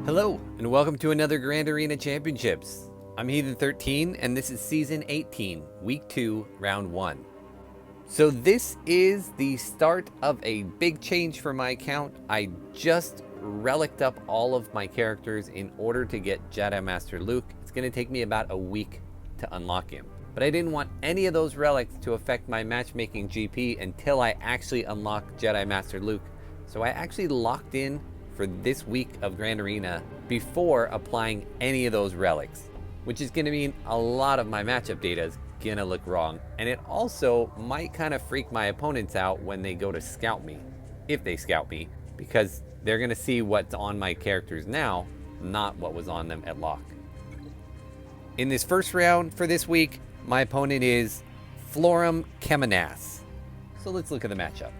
Hello, and welcome to another Grand Arena Championships. I'm Heathen13, and this is Season 18, Week 2, Round 1. So this is the start of a big change for my account. I just relicked up all of my characters in order to get Jedi Master Luke. It's going to take me about a week to unlock him. But I didn't want any of those relics to affect my matchmaking GP until I actually unlock Jedi Master Luke. So I actually locked in for this week of Grand Arena before applying any of those relics, which is going to mean a lot of my matchup data is going to look wrong. And it also might kind of freak my opponents out when they go to scout me, if they scout me, because they're going to see what's on my characters now, not what was on them at lock. In this first round for this week, my opponent is Florum Kemenas. So let's look at the matchup.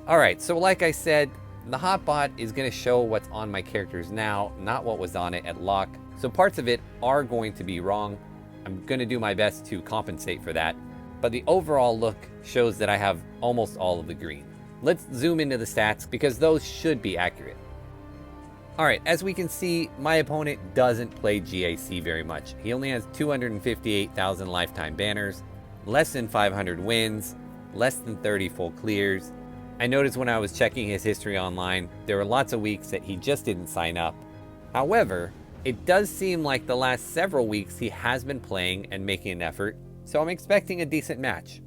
Alright, so like I said, the hotbot is going to show what's on my characters now, not what was on it at lock. So parts of it are going to be wrong. I'm going to do my best to compensate for that. But the overall look shows that I have almost all of the green. Let's zoom into the stats because those should be accurate. Alright, as we can see, my opponent doesn't play GAC very much. He only has 258,000 lifetime banners, less than 500 wins, less than 30 full clears. I noticed when I was checking his history online, there were lots of weeks that he just didn't sign up. However, it does seem like the last several weeks he has been playing and making an effort, so I'm expecting a decent match.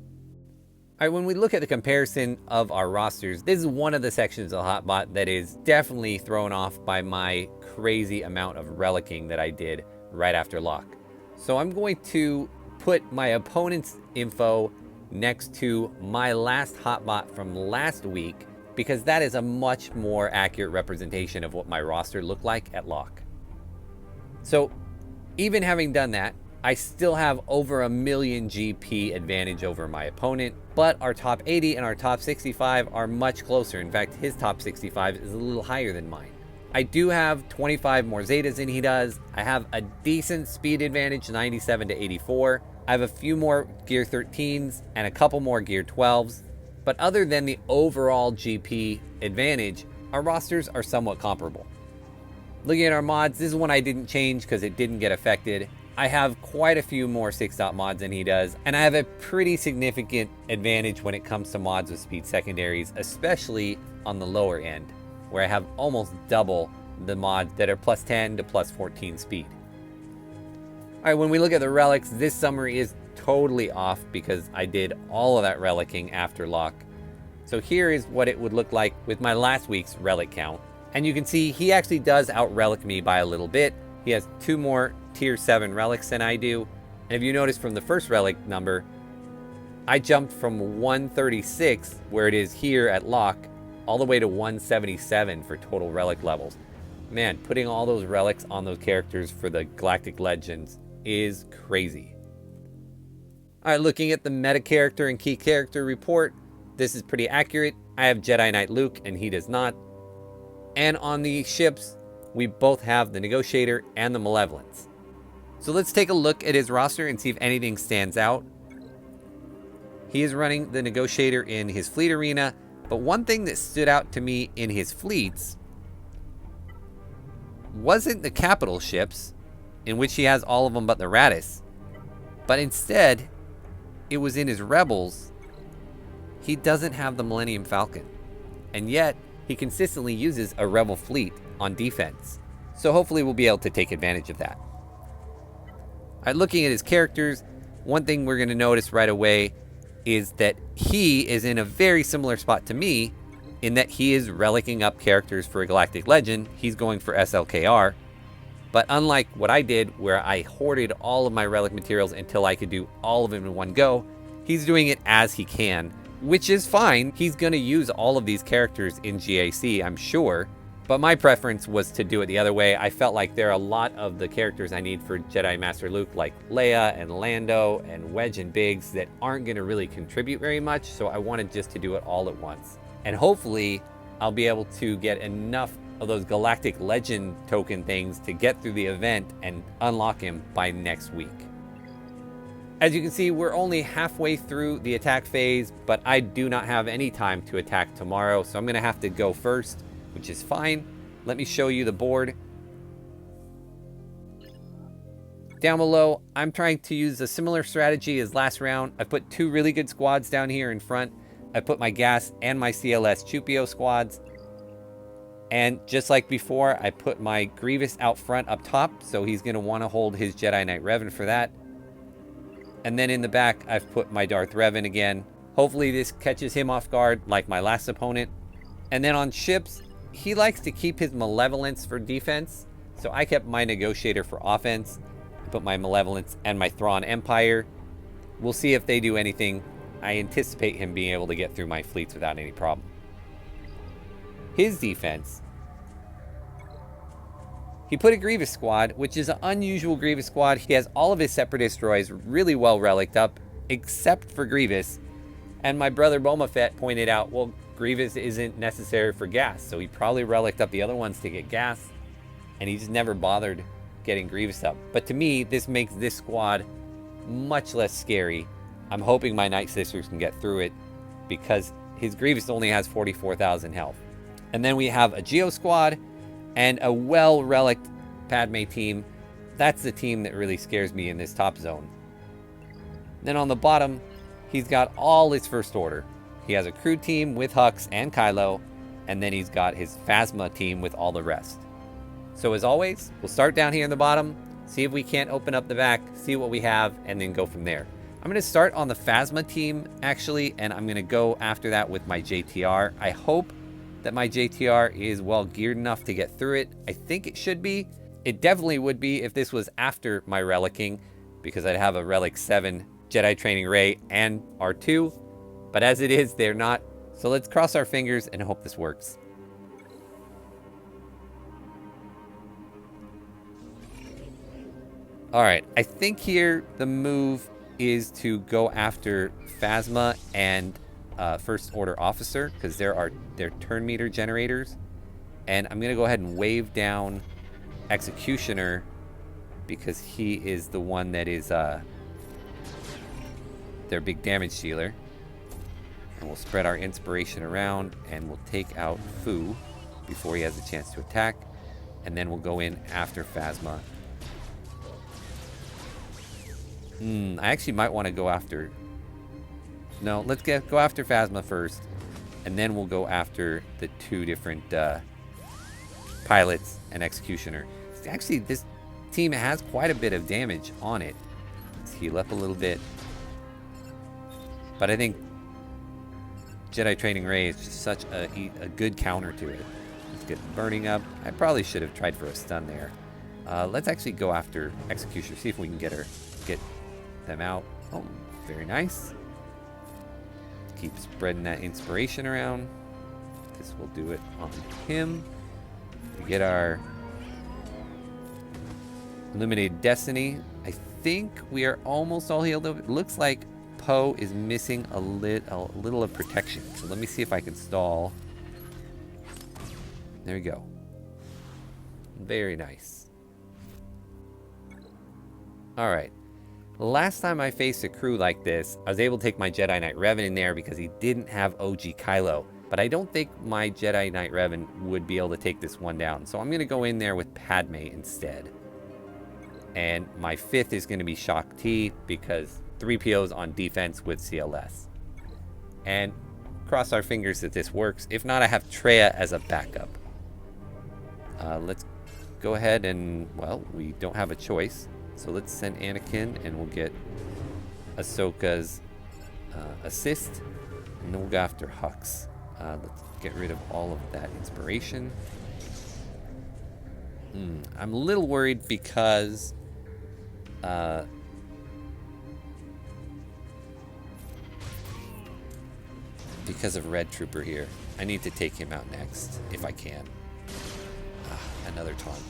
Alright, when we look at the comparison of our rosters, this is one of the sections of the hotbot that is definitely thrown off by my crazy amount of relicking that I did right after lock. So I'm going to put my opponent's info next to my last hotbot from last week because that is a much more accurate representation of what my roster looked like at lock. So even having done that, I still have over 1 million GP advantage over my opponent, but our top 80 and our top 65 are much closer. In fact, his top 65 is a little higher than mine. I do have 25 more Zetas than he does. I have a decent speed advantage, 97 to 84. I have a few more Gear 13s and a couple more Gear 12s. But other than the overall GP advantage, our rosters are somewhat comparable. Looking at our mods, this is one I didn't change because it didn't get affected. I have quite a few more 6-dot mods than he does, and I have a pretty significant advantage when it comes to mods with speed secondaries, especially on the lower end, where I have almost double the mods that are plus 10 to plus 14 speed. Alright, when we look at the relics, this summary is totally off because I did all of that relicking after lock. So here is what it would look like with my last week's relic count. And you can see he actually does out-relic me by a little bit. He has 2 more tier 7 relics than I do. And if you notice from the first relic number, I jumped from 136, where it is here at lock, all the way to 177 for total relic levels. Man, putting all those relics on those characters for the Galactic Legends is crazy. Alright, looking at the meta character and key character report, this is pretty accurate. I have Jedi Knight Luke and he does not. And on the ships, we both have the Negotiator and the Malevolence. So let's take a look at his roster and see if anything stands out. He is running the Negotiator in his fleet arena, but one thing that stood out to me in his fleets wasn't the capital ships, in which he has all of them but the Raddus, but instead, it was in his Rebels. He doesn't have the Millennium Falcon, and yet he consistently uses a Rebel fleet on defense. So hopefully we'll be able to take advantage of that. Alright, looking at his characters, one thing we're going to notice right away is that he is in a very similar spot to me in that he is relicking up characters for a Galactic Legend. He's going for SLKR. But unlike what I did, where I hoarded all of my relic materials until I could do all of them in one go, he's doing it as he can, which is fine. He's going to use all of these characters in GAC, I'm sure. But my preference was to do it the other way. I felt like there are a lot of the characters I need for Jedi Master Luke, like Leia and Lando and Wedge and Biggs, that aren't going to really contribute very much. So I wanted just to do it all at once. And hopefully I'll be able to get enough of those Galactic Legend token things to get through the event and unlock him by next week. As you can see, we're only halfway through the attack phase, but I do not have any time to attack tomorrow, so I'm going to have to go first, which is fine. let me show you the board. Down below, I'm trying to use a similar strategy as last round. I put 2 really good squads down here in front. I put my gas and my CLS Chupio squads. And just like before, I put my Grievous out front up top, so he's going to want to hold his Jedi Knight Revan for that. And then in the back, I've put my Darth Revan again. Hopefully this catches him off guard like my last opponent. And then on ships, he likes to keep his Malevolence for defense, so I kept my Negotiator for offense. I put my Malevolence and my Thrawn Empire. We'll see if they do anything. I anticipate him being able to get through my fleets without any problem. His defense, he put a Grievous squad, which is an unusual Grievous squad. He has all of his Separatist droids really well relicked up, except for Grievous. And my brother Boba Fett pointed out, well, Grievous isn't necessary for gas, so he probably relicked up the other ones to get gas, and he just never bothered getting Grievous up. But to me, this makes this squad much less scary. I'm hoping my Night Sisters can get through it, because his Grievous only has 44,000 health. And then we have a Geo squad and a well-relicked Padme team. That's the team that really scares me in this top zone. Then on the bottom, he's got all his First Order. He has a crew team with Hux and Kylo, and then he's got his Phasma team with all the rest. So as always, we'll start down here in the bottom, see if we can't open up the back, see what we have, and then go from there. I'm going to start on the Phasma team, actually, and I'm going to go after that with my JTR. I hope that my JTR is well geared enough to get through it. I think it should be. It definitely would be if this was after my relicking, because I'd have a Relic 7 Jedi Training Ray and R2. But as it is, they're not. So let's cross our fingers and hope this works. All right, I think here the move is to go after Phasma and First Order Officer, because they're turn meter generators. And I'm going to go ahead and wave down Executioner, because he is the one that is their big damage dealer. And we'll spread our inspiration around, and we'll take out Fu before he has a chance to attack. And then we'll go in after Phasma. I actually might want to go after... No, let's go after Phasma first, and then we'll go after the 2 different pilots and Executioner. Actually, this team has quite a bit of damage on it. Let's heal up a little bit. But I think Jedi Training Ray is just such a good counter to it. Let's get burning up. I probably should have tried for a stun there. Let's actually go after Executioner, see if we can get them out. Oh, very nice. Keep spreading that inspiration around. This will do it on him. We get our Illuminated Destiny. I think we are almost all healed up. It looks like Poe is missing a little of protection. So let me see if I can stall. There we go. Very nice. All right. Last time I faced a crew like this, I was able to take my Jedi Knight Revan in there because he didn't have OG Kylo. But I don't think my Jedi Knight Revan would be able to take this one down. So I'm going to go in there with Padme instead. And my 5th is going to be Shaak Ti, because 3PO's on defense with CLS. And cross our fingers that this works. If not, I have Traya as a backup. Let's go ahead and, well, we don't have a choice. So let's send Anakin, and we'll get Ahsoka's assist, and then we'll go after Hux. Let's get rid of all of that inspiration. I'm a little worried because of Red Trooper here. I need to take him out next, if I can. Another taunt.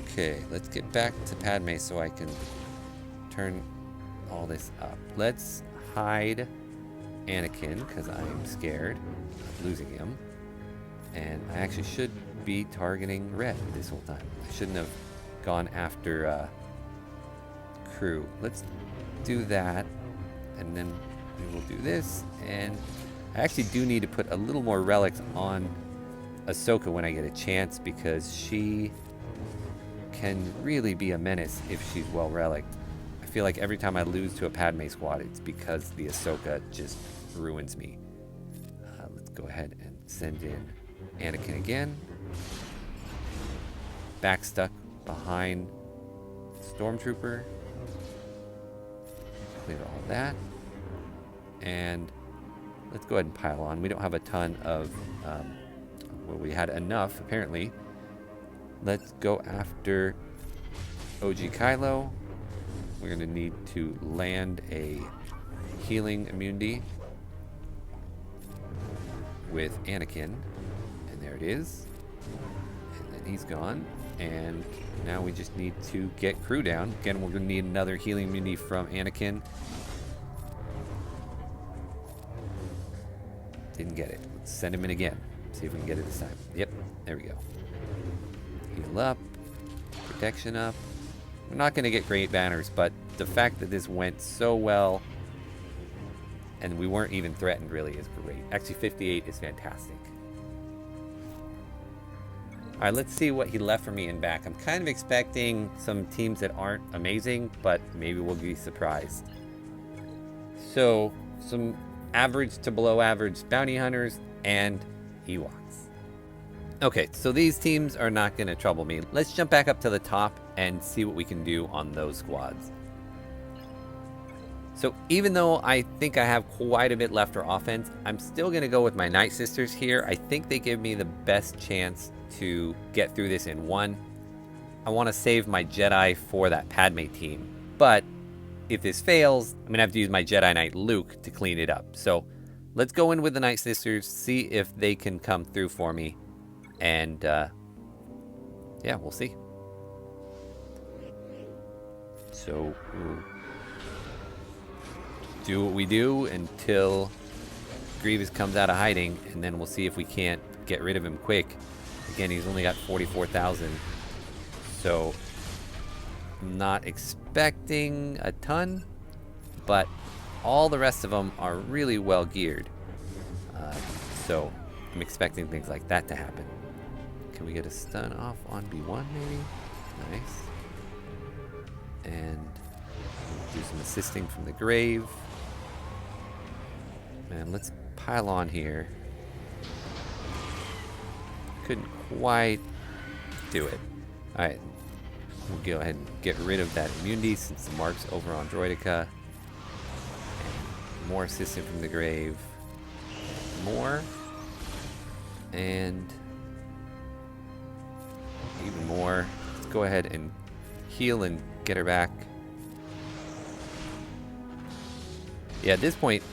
Okay, let's get back to Padme so I can turn all this up. Let's hide Anakin, because I'm scared of losing him. And I actually should be targeting Red this whole time. I shouldn't have gone after crew. Let's do that, and then we will do this. And I actually do need to put a little more relics on Ahsoka when I get a chance, because she can really be a menace if she's well relicked. I feel like every time I lose to a Padme squad, it's because the Ahsoka just ruins me. Let's go ahead and send in Anakin again. Back stuck behind Stormtrooper. Clear all that. And let's go ahead and pile on. We don't have a ton of, well, we had enough apparently. Let's go after OG Kylo. We're gonna need to land a healing immunity with Anakin. And there it is. And then he's gone. And now we just need to get crew down. Again, we're gonna need another healing immunity from Anakin. Didn't get it. Let's send him in again. See if we can get it this time. Yep, there we go. Heal up. Protection up. We're not going to get great banners, but the fact that this went so well and we weren't even threatened really is great. Actually, 58 is fantastic. All right, let's see what he left for me in back. I'm kind of expecting some teams that aren't amazing, but maybe we'll be surprised. So, some average to below average bounty hunters and Ewoks. Okay, so these teams are not going to trouble me. Let's jump back up to the top and see what we can do on those squads. So even though I think I have quite a bit left for offense, I'm still going to go with my Night Sisters here. I think they give me the best chance to get through this in one. I want to save my Jedi for that Padme team, but if this fails, I'm going to have to use my Jedi Knight Luke to clean it up. So let's go in with the Night Sisters, see if they can come through for me. And, yeah, we'll see. So, we'll do what we do until Grievous comes out of hiding, and then we'll see if we can't get rid of him quick. Again, he's only got 44,000. So, I'm not expecting a ton, but all the rest of them are really well geared. So, I'm expecting things like that to happen. Can we get a stun off on B1 maybe? Nice. And do some assisting from the grave. Man, let's pile on here. Couldn't quite do it. Alright. We'll go ahead and get rid of that immunity since the mark's over on Droideka. And more assisting from the grave. More. And even more. Let's go ahead and heal and get her back. Yeah, at this point,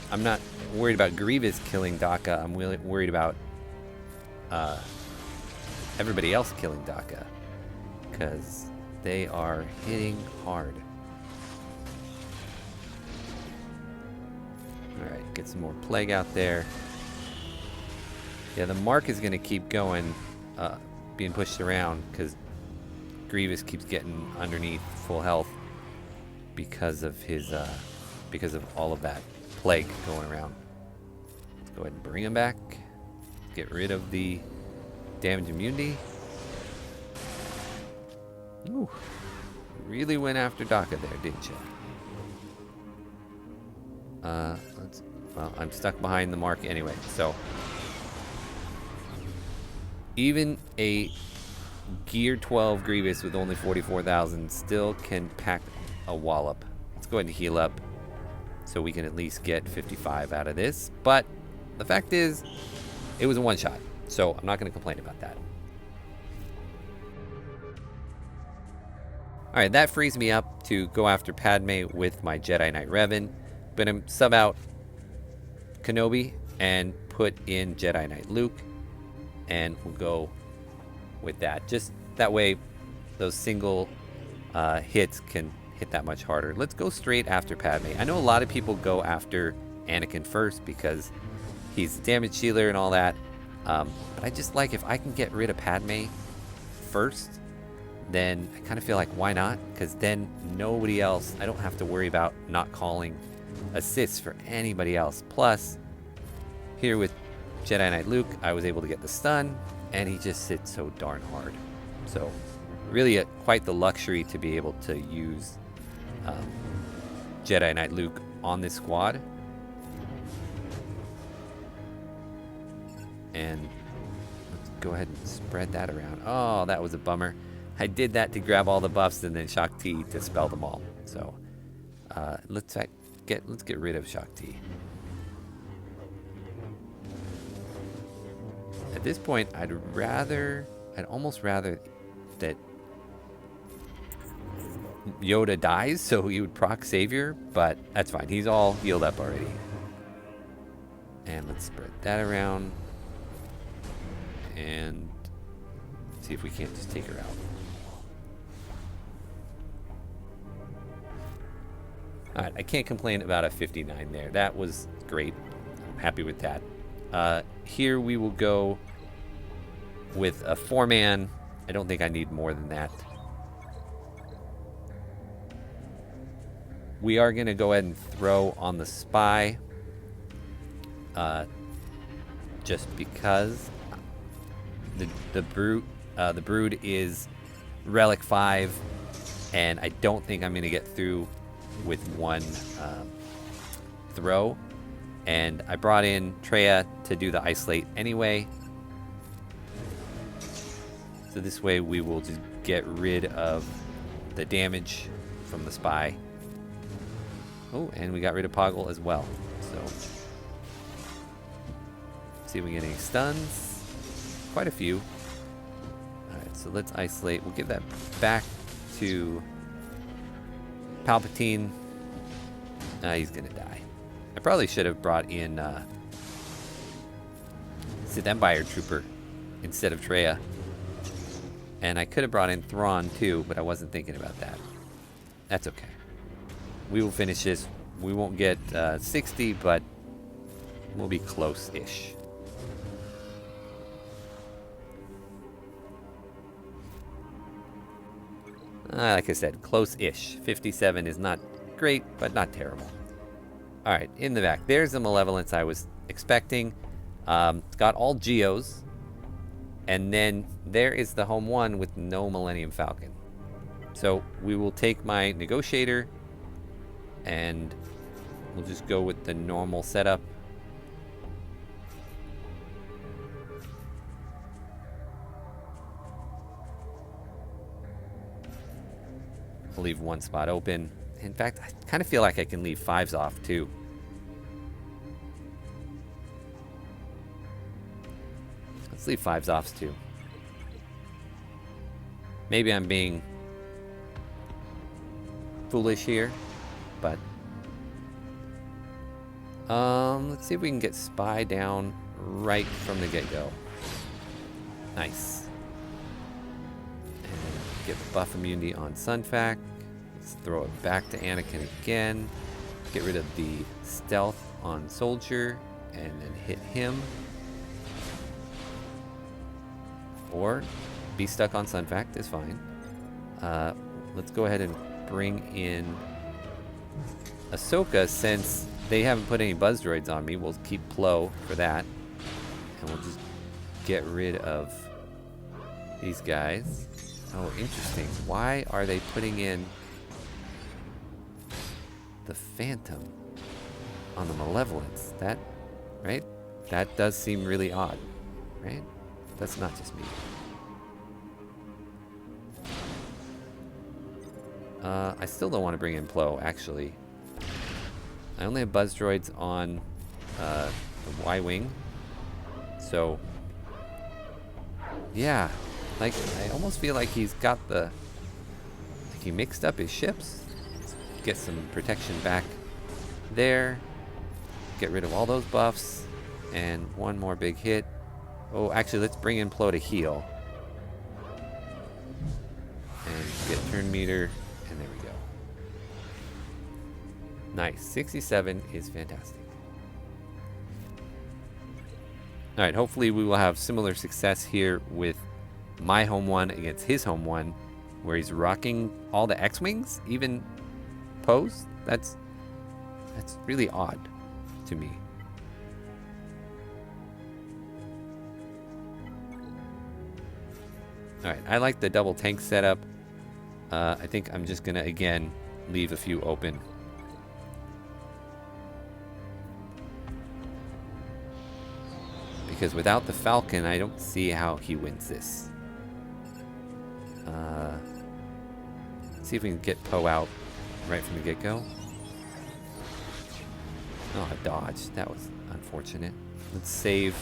I'm not worried about Grievous killing Daka. I'm really worried about everybody else killing Daka, because they are hitting hard. Alright, get some more plague out there. Yeah, the mark is going to keep going, being pushed around, because Grievous keeps getting underneath full health because of his, because of all of that plague going around. Let's go ahead and bring him back. Get rid of the damage immunity. Ooh, really went after Daka there, didn't you? Well, I'm stuck behind the mark anyway, so even a Gear 12 Grievous with only 44,000 still can pack a wallop. Let's go ahead and heal up so we can at least get 55 out of this. But the fact is, it was a one-shot, so I'm not going to complain about that. Alright, that frees me up to go after Padme with my Jedi Knight Revan. I'm going to sub out Kenobi and put in Jedi Knight Luke, and we'll go with that. Just that way those single hits can hit that much harder. Let's go straight after Padme. I know a lot of people go after Anakin first because he's a damage dealer and all that, but I just like, if I can get rid of Padme first, then I kind of feel like, why not? Because then nobody else, I don't have to worry about not calling assists for anybody else. Plus, here with Jedi Knight Luke, I was able to get the stun, and he just sits so darn hard. So really quite the luxury to be able to use Jedi Knight Luke on this squad. And let's go ahead and spread that around. Oh, that was a bummer. I did that to grab all the buffs and then Shaak Ti to spell them all. So let's get rid of Shaak Ti. At this point, I'd almost rather that Yoda dies so he would proc Savior, but that's fine. He's all healed up already. And let's spread that around. And see if we can't just take her out. Alright, I can't complain about a 59 there. That was great. I'm happy with that. Here we will go with a 4-man. I don't think I need more than that. We are going to go ahead and throw on the spy. Just because the brood is relic 5, and I don't think I'm going to get through with one throw. And I brought in Traya to do the isolate anyway. So this way we will just get rid of the damage from the spy. Oh, and we got rid of Poggle as well. So see if we get any stuns. Quite a few. Alright, so let's isolate. We'll give that back to Palpatine. He's gonna die. I probably should have brought in Sith Empire Trooper instead of Traya. And I could have brought in Thrawn too, but I wasn't thinking about that. That's okay. We will finish this. We won't get 60, but we'll be close-ish. Like I said, close-ish. 57 is not great, but not terrible. Alright, in the back. There's the Malevolence I was expecting. It's got all Geos. And then there is the home one with no Millennium Falcon. So we will take my Negotiator and we'll just go with the normal setup. I'll leave one spot open. In fact, I kind of feel like I can leave 5s off too. Let's leave 5s off too. Maybe I'm being foolish here, but let's see if we can get Spy down right from the get-go. Nice. And get the buff immunity on Sunfac. Let's throw it back to Anakin again. Get rid of the stealth on Soldier and then hit him. Or be stuck on Sunfac is fine. Let's go ahead and bring in Ahsoka since they haven't put any buzz droids on me. We'll keep Plo for that. And we'll just get rid of these guys. Oh, interesting. Why are they putting in the Phantom on the Malevolence? That, right? That does seem really odd, right? That's not just me. I still don't want to bring in Plo, actually. I only have buzz droids on the Y-Wing. So, yeah. Like, I almost feel like he's got the... Like he mixed up his ships. Let's get some protection back there. Get rid of all those buffs. And one more big hit. Oh, actually, let's bring in Plo to heal. And get turn meter. And there we go. Nice. 67 is fantastic. Alright, hopefully we will have similar success here with my home one against his home one, where he's rocking all the X-Wings, even Poe's. That's really odd to me. All right, I like the double tank setup. I think I'm just gonna, again, leave a few open. Because without the Falcon, I don't see how he wins this. Let's see if we can get Poe out right from the get-go. Oh, I dodged. That was unfortunate. Let's save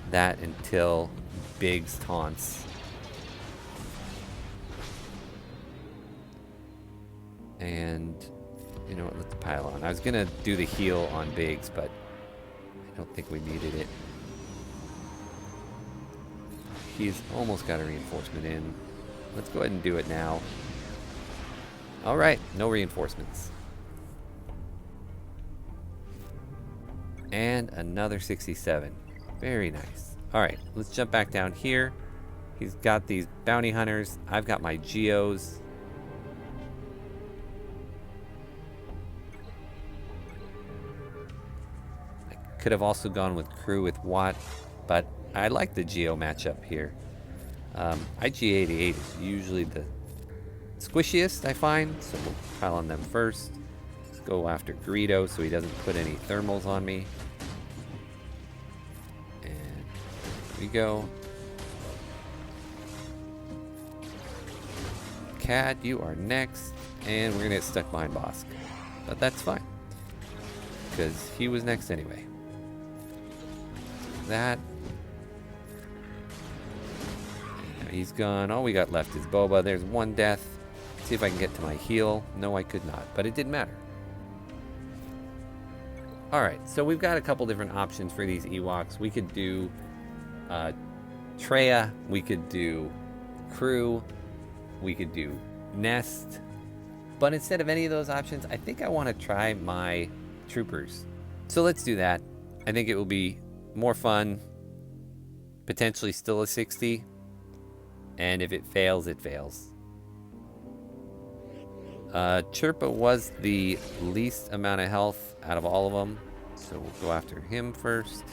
that until Biggs taunts. And, you know what, let's pile on. I was going to do the heal on Biggs, but I don't think we needed it. He's almost got a reinforcement in. Let's go ahead and do it now. All right, no reinforcements. And another 67. Very nice. All right, let's jump back down here. He's got these bounty hunters. I've got my geos. I could have also gone with crew with Watt, but I like the geo matchup here. IG-88 is usually the squishiest, I find, so we'll pile on them first. Let's go after Greedo so he doesn't put any thermals on me. And here we go. Cad, you are next, and we're gonna get stuck behind Bosk. But that's fine, because he was next anyway. That. He's gone. All we got left is Boba. There's one death. See if I can get to my heal. No, I could not, but it didn't matter. All right, so we've got a couple different options for these Ewoks. We could do Traya. We could do crew. We could do Nest. But instead of any of those options, I think I want to try my troopers. So let's do that. I think it will be more fun. Potentially still a 60. And if it fails, it fails. Chirpa was the least amount of health out of all of them. So we'll go after him first.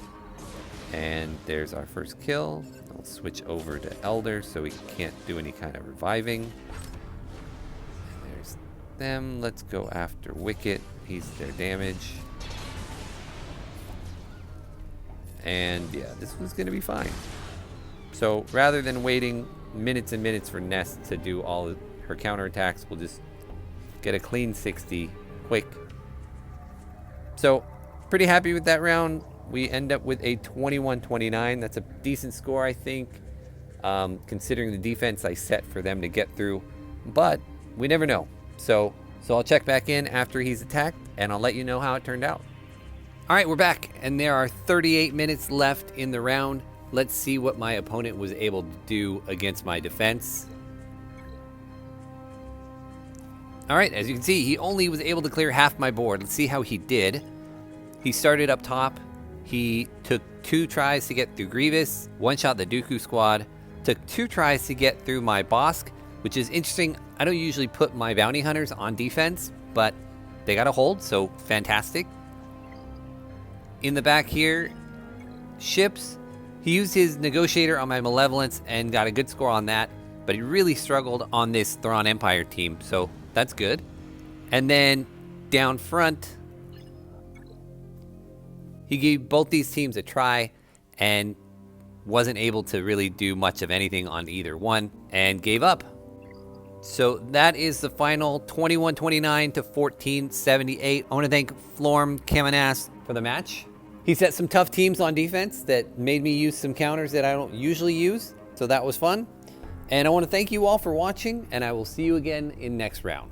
And there's our first kill. I'll switch over to Elder so we can't do any kind of reviving. And there's them. Let's go after Wicket. He's their damage. And yeah, this was going to be fine. So rather than waiting minutes and minutes for Nest to do all her counterattacks, we'll just get a clean 60 quick. So pretty happy with that round. We end up with a 21-29. That's a decent score, I think, considering the defense I set for them to get through. But we never know. So I'll check back in after he's attacked, and I'll let you know how it turned out. All right, we're back, and there are 38 minutes left in the round. Let's see what my opponent was able to do against my defense. All right, as you can see, he only was able to clear half my board. Let's see how he did. He started up top. He took 2 tries to get through Grievous, one-shot the Dooku squad, took 2 tries to get through my Bosk, which is interesting. I don't usually put my bounty hunters on defense, but they got a hold, so fantastic. In the back here, ships. He used his negotiator on my Malevolence and got a good score on that, but he really struggled on this Thrawn Empire team, so that's good. And then down front, he gave both these teams a try and wasn't able to really do much of anything on either one and gave up. So that is the final 21-29 to 14-78. I want to thank Florm Kamenas for the match. He set some tough teams on defense that made me use some counters that I don't usually use, so that was fun. And I want to thank you all for watching, and I will see you again in next round.